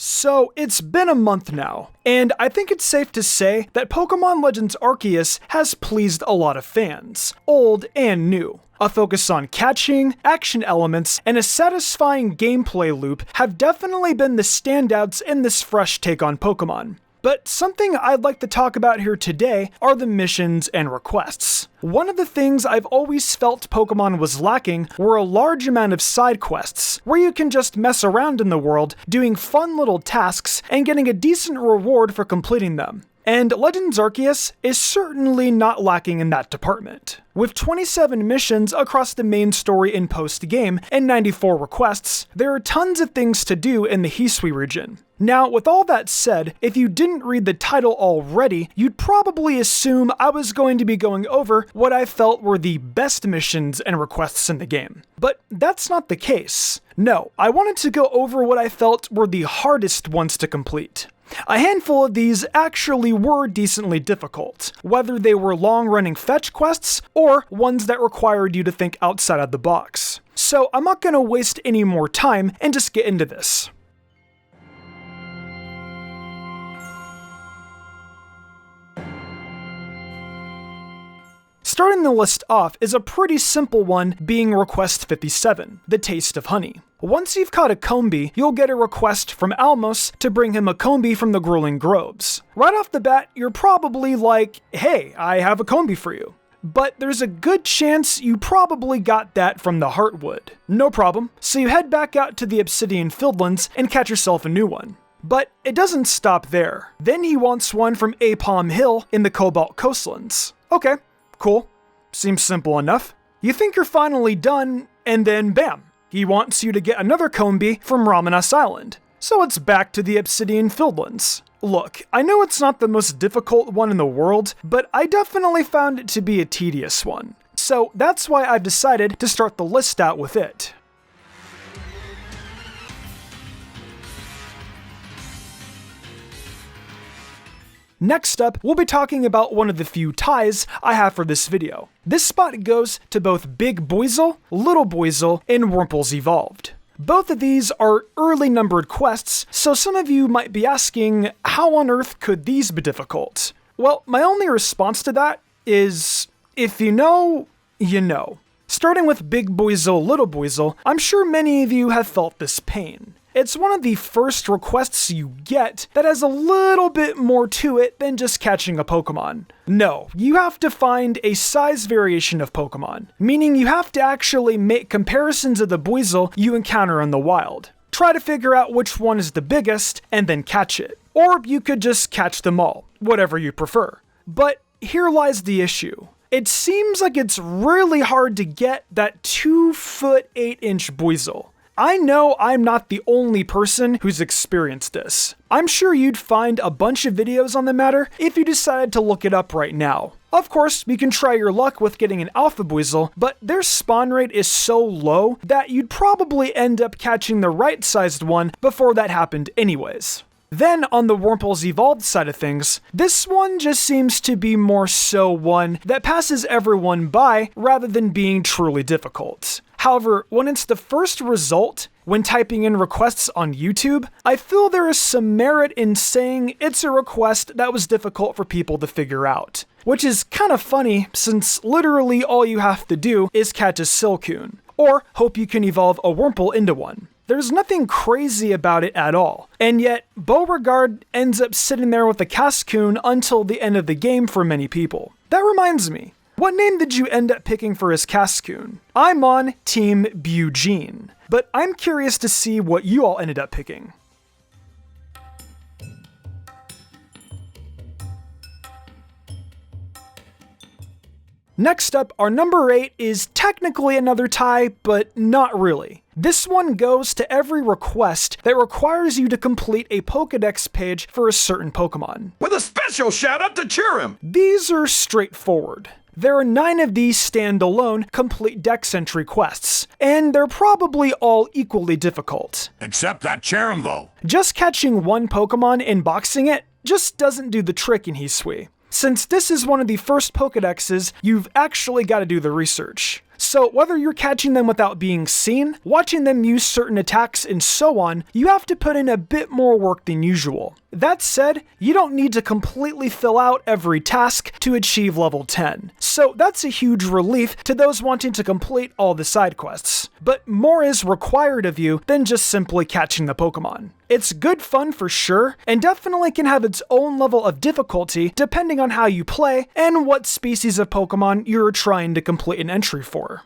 So it's been a month now, and I think it's safe to say that Pokémon Legends Arceus has pleased a lot of fans, old and new. A focus on catching, action elements, and a satisfying gameplay loop have definitely been the standouts in this fresh take on Pokémon. But something I'd like to talk about here today are the missions and requests. One of the things I've always felt Pokémon was lacking were a large amount of side quests, where you can just mess around in the world, doing fun little tasks, and getting a decent reward for completing them. And Legends Arceus is certainly not lacking in that department. With 27 missions across the main story and post-game, and 94 requests, there are tons of things to do in the Hisui region. Now, with all that said, if you didn't read the title already, you'd probably assume I was going to be going over what I felt were the best missions and requests in the game. But that's not the case. No, I wanted to go over what I felt were the hardest ones to complete. A handful of these actually were decently difficult, whether they were long-running fetch quests or ones that required you to think outside of the box. So I'm not going to waste any more time and just get into this. Starting the list off is a pretty simple one, being request 57, the Taste of Honey. Once you've caught a Combi, you'll get a request from Almos to bring him a Combi from the Grueling Groves. Right off the bat, you're probably like, hey, I have a Combi for you. But there's a good chance you probably got that from the Heartwood. No problem, so you head back out to the Obsidian Fieldlands and catch yourself a new one. But it doesn't stop there. Then he wants one from Apom Hill in the Cobalt Coastlands. Okay. Cool. Seems simple enough. You think you're finally done, and then bam, he wants you to get another Combi from Ramanas Island. So it's back to the Obsidian Fieldlands. Look, I know it's not the most difficult one in the world, but I definitely found it to be a tedious one. So that's why I've decided to start the list out with it. Next up, we'll be talking about one of the few ties I have for this video. This spot goes to both Big Buizel, Little Buizel, and Wurmple's Evolved. Both of these are early numbered quests, so some of you might be asking, how on earth could these be difficult? Well, my only response to that is, if you know, you know. Starting with Big Buizel, Little Buizel, I'm sure many of you have felt this pain. It's one of the first requests you get that has a little bit more to it than just catching a Pokemon. No, you have to find a size variation of Pokemon, meaning you have to actually make comparisons of the Buizel you encounter in the wild. Try to figure out which one is the biggest, and then catch it. Or you could just catch them all, whatever you prefer. But here lies the issue. It seems like it's really hard to get that 2-foot 8-inch Buizel. I know I'm not the only person who's experienced this. I'm sure you'd find a bunch of videos on the matter if you decided to look it up right now. Of course, you can try your luck with getting an Alpha Buizel, but their spawn rate is so low that you'd probably end up catching the right-sized one before that happened anyways. Then, on the Wurmple's Evolved side of things, this one just seems to be more so one that passes everyone by rather than being truly difficult. However, when it's the first result, when typing in requests on YouTube, I feel there is some merit in saying it's a request that was difficult for people to figure out. Which is kind of funny, since literally all you have to do is catch a Silcoon, or hope you can evolve a Wurmple into one. There's nothing crazy about it at all, and yet Beauregard ends up sitting there with a Cascoon until the end of the game for many people. That reminds me, what name did you end up picking for his Cascoon? I'm on Team Bugene, but I'm curious to see what you all ended up picking. Next up, our number 8 is technically another tie, but not really. This one goes to every request that requires you to complete a Pokédex page for a certain Pokemon. With a special shout out to Churim! These are straightforward. There are 9 of these standalone complete dex entry quests, and they're probably all equally difficult. Except that Churim though. Just catching one Pokemon and boxing it just doesn't do the trick in Hisui. Since this is one of the first Pokédexes, you've actually got to do the research. So So whether you're catching them without being seen, watching them use certain attacks, and so on, you have to put in a bit more work than usual. That said, you don't need to completely fill out every task to achieve level 10, so that's a huge relief to those wanting to complete all the side quests. But more is required of you than just simply catching the Pokemon. It's good fun for sure, and definitely can have its own level of difficulty depending on how you play and what species of Pokemon you're trying to complete an entry for.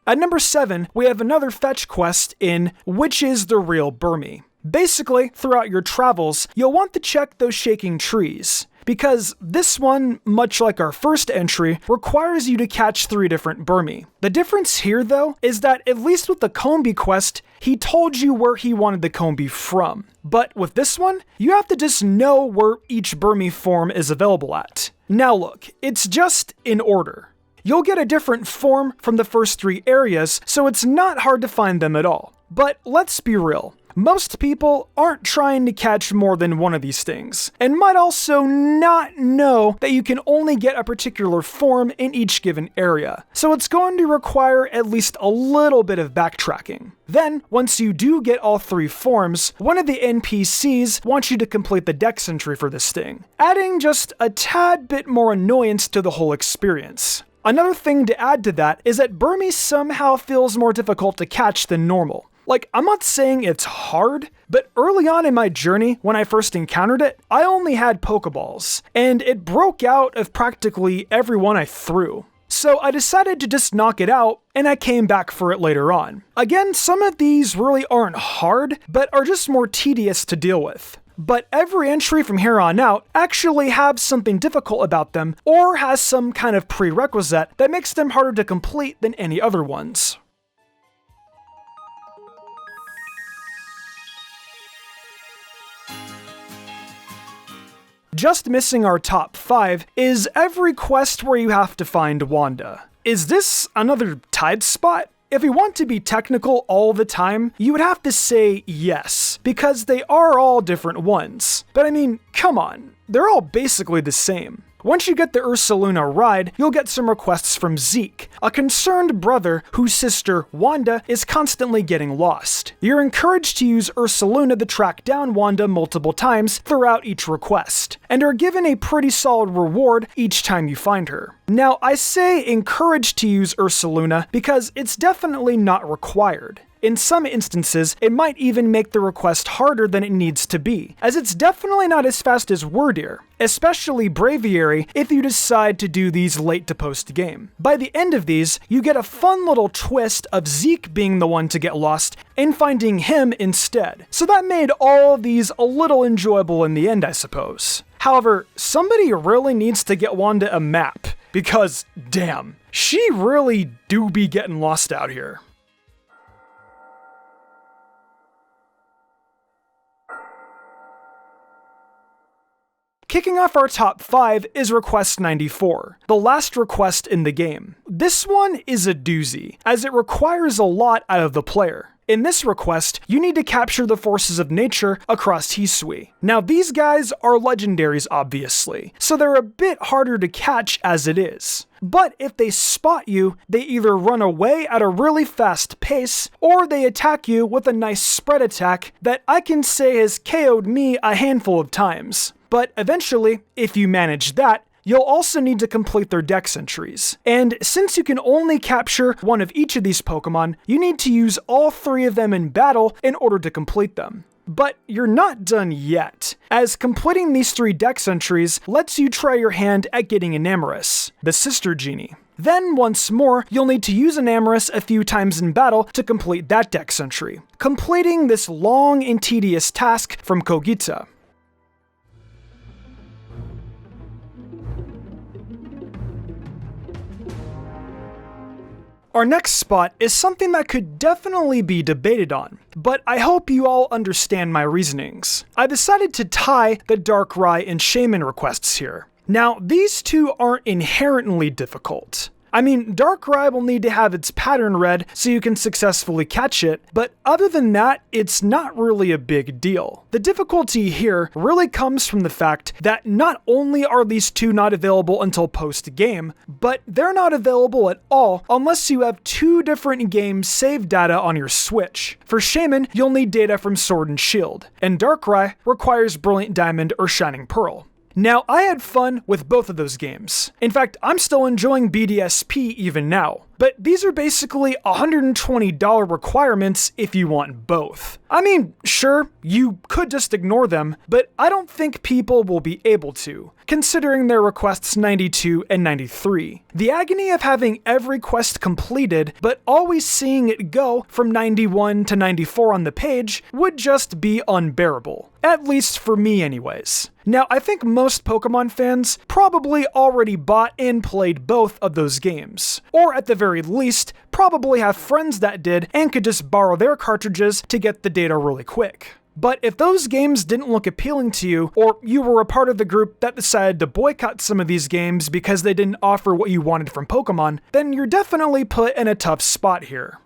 At number 7, we have another fetch quest in Which is the Real Burmy. Basically, throughout your travels, you'll want to check those shaking trees, because this one, much like our first entry, requires you to catch 3 different Burmy. The difference here, though, is that at least with the Combee quest, he told you where he wanted the Combee from. But with this one, you have to just know where each Burmy form is available at. Now look, it's just in order. You'll get a different form from the first 3 areas, so it's not hard to find them at all. But let's be real. Most people aren't trying to catch more than one of these things, and might also not know that you can only get a particular form in each given area, so it's going to require at least a little bit of backtracking. Then, once you do get all 3 forms, one of the NPCs wants you to complete the dex entry for this thing, adding just a tad bit more annoyance to the whole experience. Another thing to add to that is that Burmy somehow feels more difficult to catch than normal. Like, I'm not saying it's hard, but early on in my journey, when I first encountered it, I only had Pokeballs, and it broke out of practically every one I threw. So I decided to just knock it out, and I came back for it later on. Again, some of these really aren't hard, but are just more tedious to deal with. But every entry from here on out actually have something difficult about them, or has some kind of prerequisite that makes them harder to complete than any other ones. Just missing our top 5 is every quest where you have to find Wanda. Is this another Tide spot? If we want to be technical all the time, you would have to say yes, because they are all different ones. But I mean, come on, they're all basically the same. Once you get the Ursaluna ride, you'll get some requests from Zeke, a concerned brother whose sister, Wanda, is constantly getting lost. You're encouraged to use Ursaluna to track down Wanda multiple times throughout each request, and are given a pretty solid reward each time you find her. Now, I say encouraged to use Ursaluna because it's definitely not required. In some instances, it might even make the request harder than it needs to be, as it's definitely not as fast as Wordeer, especially Braviary if you decide to do these late to post-game. By the end of these, you get a fun little twist of Zeke being the one to get lost and finding him instead, so that made all of these a little enjoyable in the end, I suppose. However, somebody really needs to get Wanda a map, because damn, she really do be getting lost out here. Kicking off our top 5 is Request 94, the last request in the game. This one is a doozy, as it requires a lot out of the player. In this request, you need to capture the forces of nature across Hisui. Now these guys are legendaries obviously, so they're a bit harder to catch as it is. But if they spot you, they either run away at a really fast pace, or they attack you with a nice spread attack that I can say has KO'd me a handful of times. But eventually, if you manage that, you'll also need to complete their dex entries. And since you can only capture one of each of these Pokemon, you need to use all 3 of them in battle in order to complete them. But you're not done yet, as completing these 3 dex entries lets you try your hand at getting Enamorus, the sister genie. Then, once more, you'll need to use Enamorus a few times in battle to complete that dex entry, completing this long and tedious task from Kogita. Our next spot is something that could definitely be debated on, but I hope you all understand my reasonings. I decided to tie the Darkrai and Shaman requests here. Now, these 2 aren't inherently difficult. I mean, Darkrai will need to have its pattern read so you can successfully catch it, but other than that, it's not really a big deal. The difficulty here really comes from the fact that not only are these two not available until post-game, but they're not available at all unless you have two different game save data on your Switch. For Shaman, you'll need data from Sword and Shield, and Darkrai requires Brilliant Diamond or Shining Pearl. Now, I had fun with both of those games. In fact, I'm still enjoying BDSP even now. But these are basically $120 requirements if you want both. I mean, sure, you could just ignore them, but I don't think people will be able to, considering their requests 92 and 93. The agony of having every quest completed, but always seeing it go from 91 to 94 on the page would just be unbearable. At least for me anyways. Now, I think most Pokemon fans probably already bought and played both of those games, or at the very least, probably have friends that did and could just borrow their cartridges to get the data really quick. But if those games didn't look appealing to you, or you were a part of the group that decided to boycott some of these games because they didn't offer what you wanted from Pokemon, then you're definitely put in a tough spot here.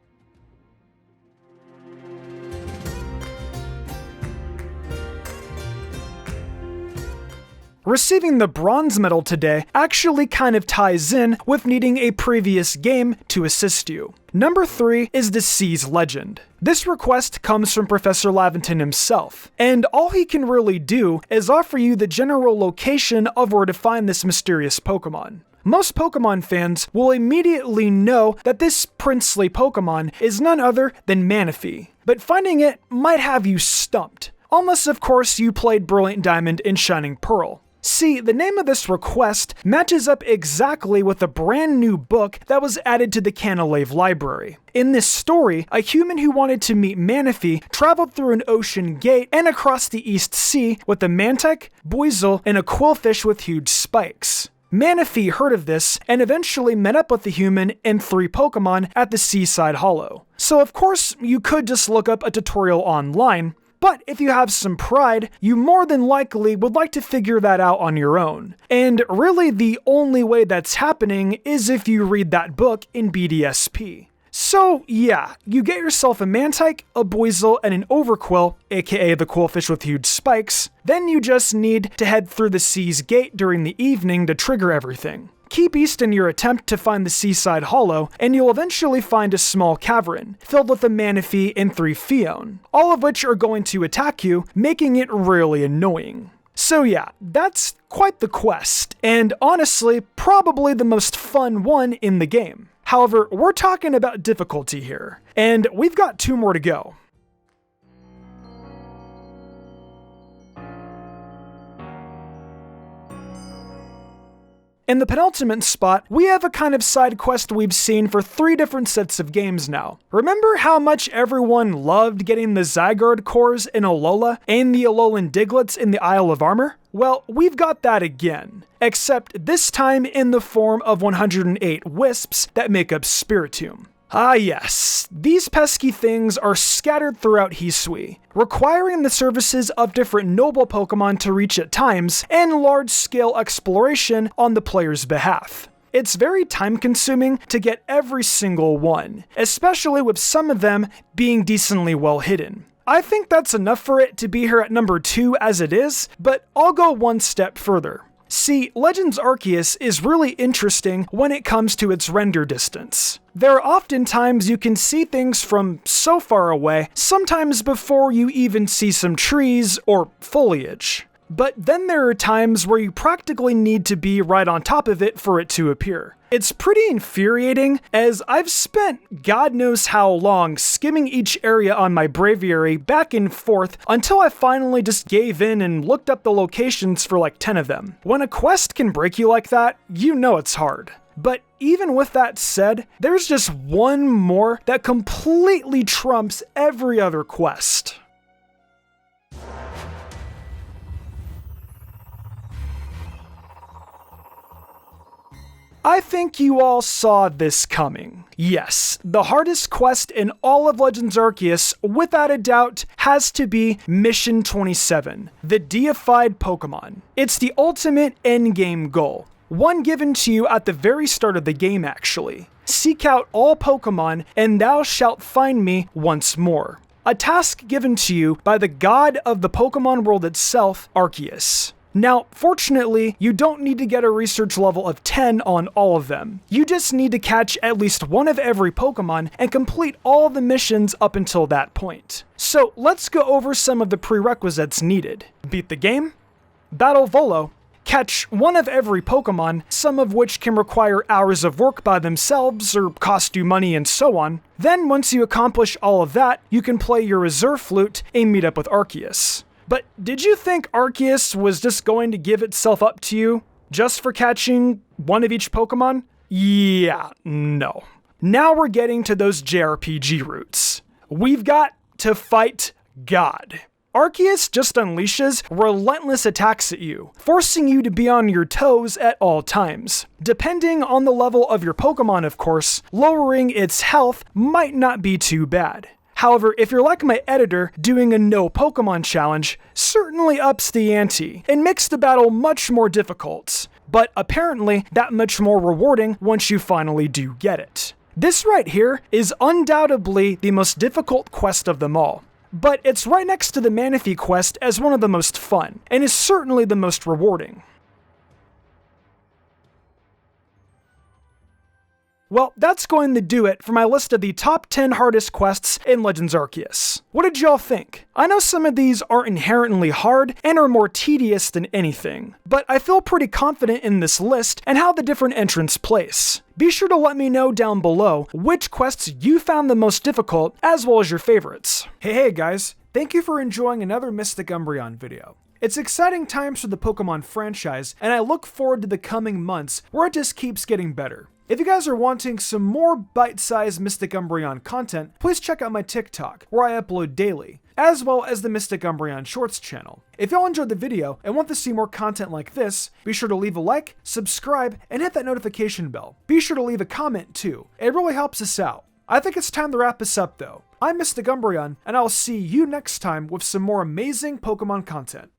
Receiving the bronze medal today actually kind of ties in with needing a previous game to assist you. Number 3 is the Seas Legend. This request comes from Professor Laventon himself, and all he can really do is offer you the general location of where to find this mysterious Pokemon. Most Pokemon fans will immediately know that this princely Pokemon is none other than Manaphy, but finding it might have you stumped, unless of course you played Brilliant Diamond and Shining Pearl. See, the name of this request matches up exactly with a brand new book that was added to the Canalave library. In this story, a human who wanted to meet Manaphy traveled through an ocean gate and across the East Sea with a Mantike, Buizel, and a Quillfish with huge spikes. Manaphy heard of this and eventually met up with the human and 3 Pokemon at the Seaside Hollow. So of course, you could just look up a tutorial online, but if you have some pride, you more than likely would like to figure that out on your own. And really the only way that's happening is if you read that book in BDSP. So yeah, you get yourself a Mantike, a Buizel, and an Overquill, aka the Quillfish with huge spikes. Then you just need to head through the Sea's Gate during the evening to trigger everything. Keep east in your attempt to find the Seaside Hollow, and you'll eventually find a small cavern, filled with a Manaphy and 3 Phione, all of which are going to attack you, making it really annoying. So yeah, that's quite the quest, and honestly, probably the most fun one in the game. However, we're talking about difficulty here, and we've got 2 more to go. In the penultimate spot, we have a kind of side quest we've seen for 3 different sets of games now. Remember how much everyone loved getting the Zygarde cores in Alola and the Alolan Diglets in the Isle of Armor? Well, we've got that again, except this time in the form of 108 wisps that make up Spiritomb. Ah yes, these pesky things are scattered throughout Hisui, requiring the services of different noble Pokemon to reach at times, and large-scale exploration on the player's behalf. It's very time-consuming to get every single one, especially with some of them being decently well hidden. I think that's enough for it to be here at number 2 as it is, but I'll go one step further. See, Legends Arceus is really interesting when it comes to its render distance. There are often times you can see things from so far away, sometimes before you even see some trees or foliage. But then there are times where you practically need to be right on top of it for it to appear. It's pretty infuriating, as I've spent God knows how long skimming each area on my Braviary back and forth until I finally just gave in and looked up the locations for like 10 of them. When a quest can break you like that, you know it's hard. But even with that said, there's just one more that completely trumps every other quest. I think you all saw this coming. Yes, the hardest quest in all of Legends Arceus, without a doubt, has to be Mission 27, the deified Pokemon. It's the ultimate endgame goal. One given to you at the very start of the game actually. Seek out all Pokemon, and thou shalt find me once more. A task given to you by the god of the Pokemon world itself, Arceus. Now, fortunately, you don't need to get a research level of 10 on all of them. You just need to catch at least one of every Pokemon and complete all the missions up until that point. So let's go over some of the prerequisites needed. Beat the game, battle Volo, catch one of every Pokemon, some of which can require hours of work by themselves or cost you money and so on. Then once you accomplish all of that, you can play your reserve flute and meet up with Arceus. But did you think Arceus was just going to give itself up to you just for catching one of each Pokemon? Yeah, no. Now we're getting to those JRPG roots. We've got to fight God. Arceus just unleashes relentless attacks at you, forcing you to be on your toes at all times. Depending on the level of your Pokemon, of course, lowering its health might not be too bad. However, if you're like my editor, doing a no Pokemon challenge certainly ups the ante and makes the battle much more difficult, but apparently that much more rewarding once you finally do get it. This right here is undoubtedly the most difficult quest of them all, but it's right next to the Manaphy quest as one of the most fun, and is certainly the most rewarding. Well, that's going to do it for my list of the top 10 hardest quests in Legends Arceus. What did y'all think? I know some of these are inherently hard and are more tedious than anything, but I feel pretty confident in this list and how the different entrants place. Be sure to let me know down below which quests you found the most difficult, as well as your favorites. Hey guys, thank you for enjoying another Mystic Umbreon video. It's exciting times for the Pokemon franchise, and I look forward to the coming months where it just keeps getting better. If you guys are wanting some more bite-sized Mystic Umbreon content, please check out my TikTok, where I upload daily, as well as the Mystic Umbreon Shorts channel. If y'all enjoyed the video and want to see more content like this, be sure to leave a like, subscribe, and hit that notification bell. Be sure to leave a comment too. It really helps us out. I think it's time to wrap this up though. I'm Mystic Umbreon, and I'll see you next time with some more amazing Pokemon content.